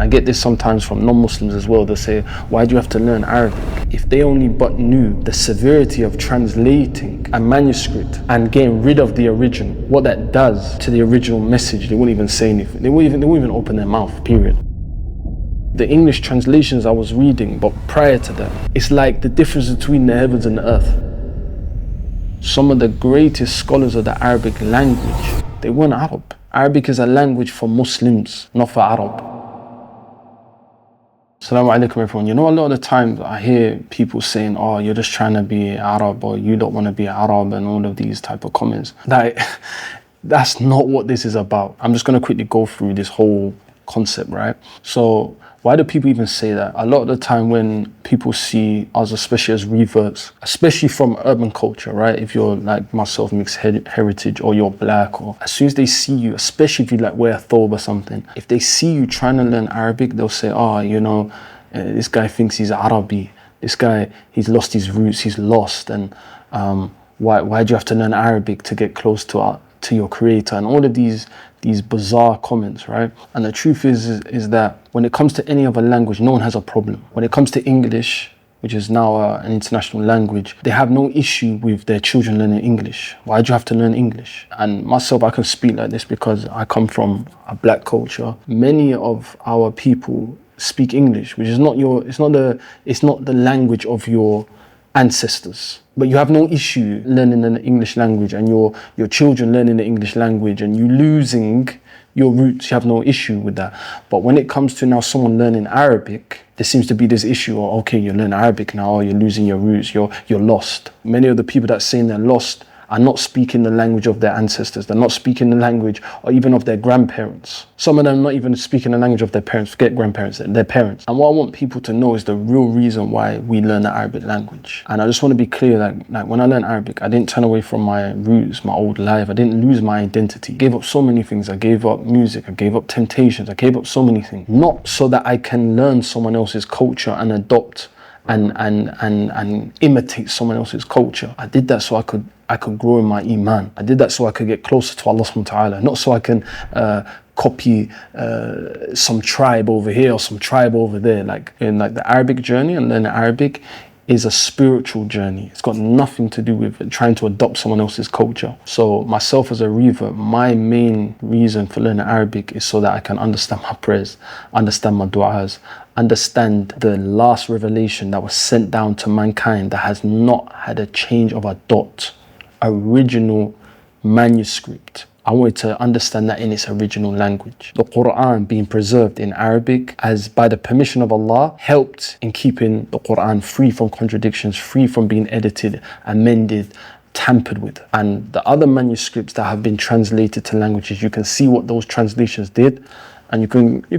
get this sometimes from non-Muslims as well. They say, why do you have to learn Arabic? If they only but knew the severity of translating a manuscript and getting rid of the original, what that does to the original message, they wouldn't even say anything. They wouldn't even open their mouth, period. The English translations I was reading, but prior to that, it's like the difference between the heavens and the earth. Some of the greatest scholars of the Arabic language, they weren't Arab. Arabic is a language for Muslims, not for Arab. Assalamu alaikum everyone. You know, a lot of the times I hear people saying, oh, you're just trying to be Arab, or you don't want to be Arab, and all of these type of comments. That's not what this is about. I'm just going to quickly go through this whole concept, right? So why do people even say that? A lot of the time when people see us, especially as reverts, especially from urban culture, right? If you're like myself, mixed heritage, or you're black, or as soon as they see you, especially if you like wear a thobe or something, if they see you trying to learn Arabic, they'll say, oh, you know, this guy thinks he's Arabi. This guy, he's lost his roots, he's lost. And why do you have to learn Arabic to get close to your creator? And all of these bizarre comments, right? And the truth is that when it comes to any other language, no one has a problem. When it comes to English, which is now an international language, they have no issue with their children learning English. Why do you have to learn English? And myself, I can speak like this because I come from a black culture. Many of our people speak English, which is not the language of your ancestors. But you have no issue learning the English language, and your children learning the English language, and you losing your roots. You have no issue with that. But when it comes to now someone learning Arabic, there seems to be this issue of, okay, you learn Arabic now, you're losing your roots, you're lost. Many of the people that saying they're lost are not speaking the language of their ancestors. They're not speaking the language or even of their grandparents. Some of them not even speaking the language of their parents, forget grandparents, their parents. And what I want people to know is the real reason why we learn the Arabic language. And I just want to be clear that like when I learned Arabic, I didn't turn away from my roots, my old life. I didn't lose my identity. I gave up so many things. I gave up music, I gave up temptations, I gave up so many things. Not so that I can learn someone else's culture and adopt and imitate someone else's culture. I did that so I could grow in my iman. I did that so I could get closer to Allah subhanahu wa ta'ala, not so I can copy some tribe over here or some tribe over there. Like in like the Arabic journey and learning Arabic is a spiritual journey. It's got nothing to do with trying to adopt someone else's culture. So myself as a revert, my main reason for learning Arabic is so that I can understand my prayers, understand my du'as, understand the last revelation that was sent down to mankind that has not had a change of a dot. Original manuscript. I wanted to understand that in its original language. The Qur'an being preserved in Arabic as by the permission of Allah helped in keeping the Qur'an free from contradictions, free from being edited, amended, tampered with. And the other manuscripts that have been translated to languages, you can see what those translations did. And you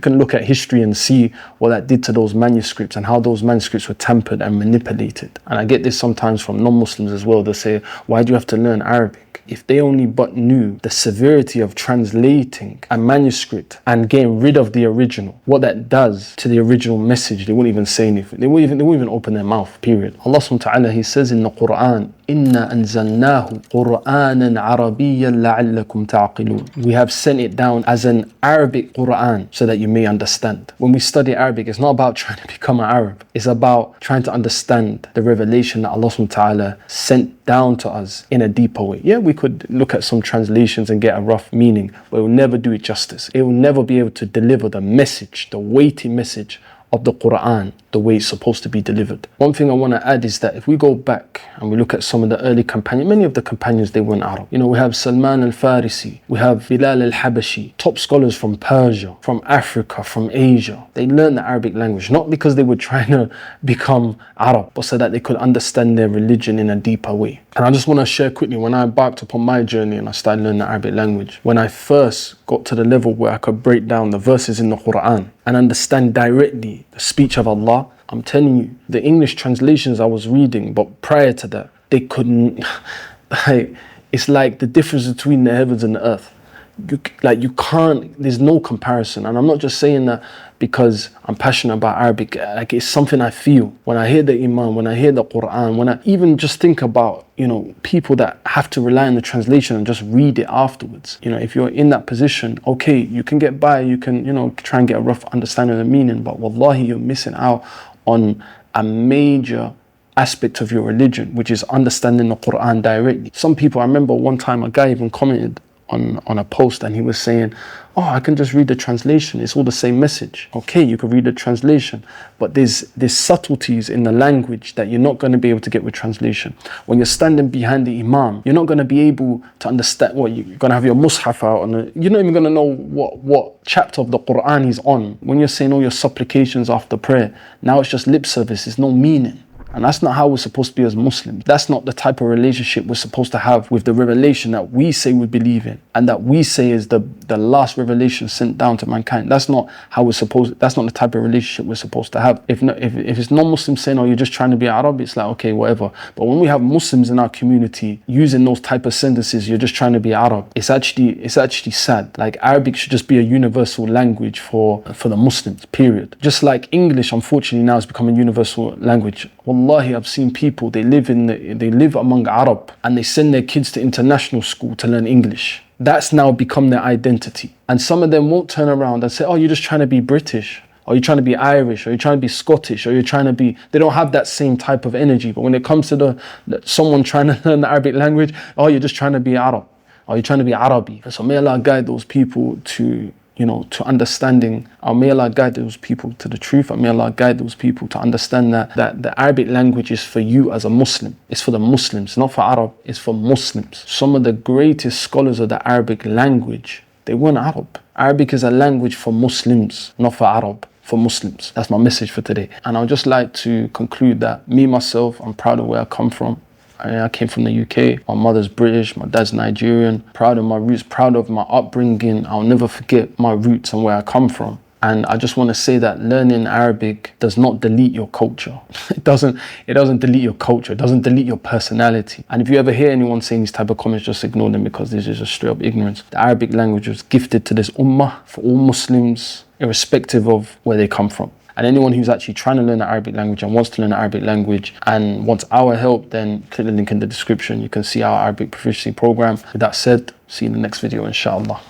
can look at history and see what that did to those manuscripts and how those manuscripts were tampered and manipulated. And I get this sometimes from non-Muslims as well. They say, why do you have to learn Arabic? If they only but knew the severity of translating a manuscript and getting rid of the original, what that does to the original message, they wouldn't even say anything. They wouldn't even open their mouth, period. Allah subhanahu wa ta'ala, He says in the Qur'an, إِنَّا أَنزَلْنَاهُ قُرْآنًا عَرَبِيًّا لَعَلَّكُمْ تَعْقِلُونَ. We have sent it down as an Arabic Qur'an so that you may understand. When we study Arabic, it's not about trying to become an Arab. It's about trying to understand the revelation that Allah subhanahu wa ta'ala sent down to us in a deeper way. Yeah, we could look at some translations and get a rough meaning, but it will never do it justice. It will never be able to deliver the message, the weighty message of the Qur'an the way it's supposed to be delivered. One thing I want to add is that if we go back and we look at some of the early companions, many of the companions, they weren't Arab. You know, we have Salman al-Farisi, we have Bilal al-Habashi, top scholars from Persia, from Africa, from Asia. They learned the Arabic language, not because they were trying to become Arab, but so that they could understand their religion in a deeper way. And I just want to share quickly, when I embarked upon my journey and I started learning the Arabic language, when I first got to the level where I could break down the verses in the Qur'an and understand directly the speech of Allah, I'm telling you, the English translations I was reading, but prior to that, they couldn't, it's like the difference between the heavens and the earth. you can't, there's no comparison. And I'm not just saying that because I'm passionate about Arabic. Like, it's something I feel when I hear the Imam, when I hear the Qur'an, when I even just think about, you know, people that have to rely on the translation and just read it afterwards. You know, if you're in that position, okay, you can get by, you can, you know, try and get a rough understanding of the meaning, but wallahi, you're missing out on a major aspect of your religion, which is understanding the Qur'an directly. Some people, I remember one time a guy even commented on a post, and he was saying, oh, I can just read the translation, it's all the same message. Okay, you can read the translation, but there's subtleties in the language that you're not going to be able to get with translation. When you're standing behind the Imam, you're not going to be able to understand what you're going to have your mushaf out, and you're not even going to know what chapter of the Qur'an he's on. When you're saying all your supplications after prayer, now it's just lip service, there's no meaning. And that's not how we're supposed to be as Muslims. That's not the type of relationship we're supposed to have with the revelation that we say we believe in, and that we say is the last revelation sent down to mankind. That's not how we're supposed, that's not the type of relationship we're supposed to have. If it's non-Muslims saying, oh, you're just trying to be Arab, it's like, okay, whatever. But when we have Muslims in our community using those type of sentences, you're just trying to be Arab, it's actually sad. Like, Arabic should just be a universal language for the Muslims, period. Just like English, unfortunately, now has become a universal language. Wallahi, I've seen people, they live among Arab, and they send their kids to international school to learn English. That's now become their identity. And some of them won't turn around and say, oh, you're just trying to be British, or you're trying to be Irish, or you're trying to be Scottish, or you're trying to be, they don't have that same type of energy. But when it comes to someone trying to learn the Arabic language, oh, you're just trying to be Arab, or you're trying to be Arabi. So may Allah guide those people to, you know, to understanding. May Allah guide those people to the truth, and may Allah guide those people to understand that the Arabic language is for you as a Muslim. It's for the Muslims, not for Arab, it's for Muslims. Some of the greatest scholars of the Arabic language, they weren't Arab. Arabic is a language for Muslims, not for Arab, for Muslims. That's my message for today. And I'd just like to conclude that me, myself, I'm proud of where I come from. I came from the UK. My mother's British, my dad's Nigerian. Proud of my roots, proud of my upbringing. I'll never forget my roots and where I come from. And I just want to say that learning Arabic does not delete your culture. It doesn't delete your culture. It doesn't delete your personality. And if you ever hear anyone saying these type of comments, just ignore them, because this is just straight up ignorance. The Arabic language was gifted to this ummah for all Muslims, irrespective of where they come from. And anyone who's actually trying to learn the Arabic language and wants to learn the Arabic language and wants our help, then click the link in the description. You can see our Arabic proficiency program. With that said, see you in the next video, inshallah.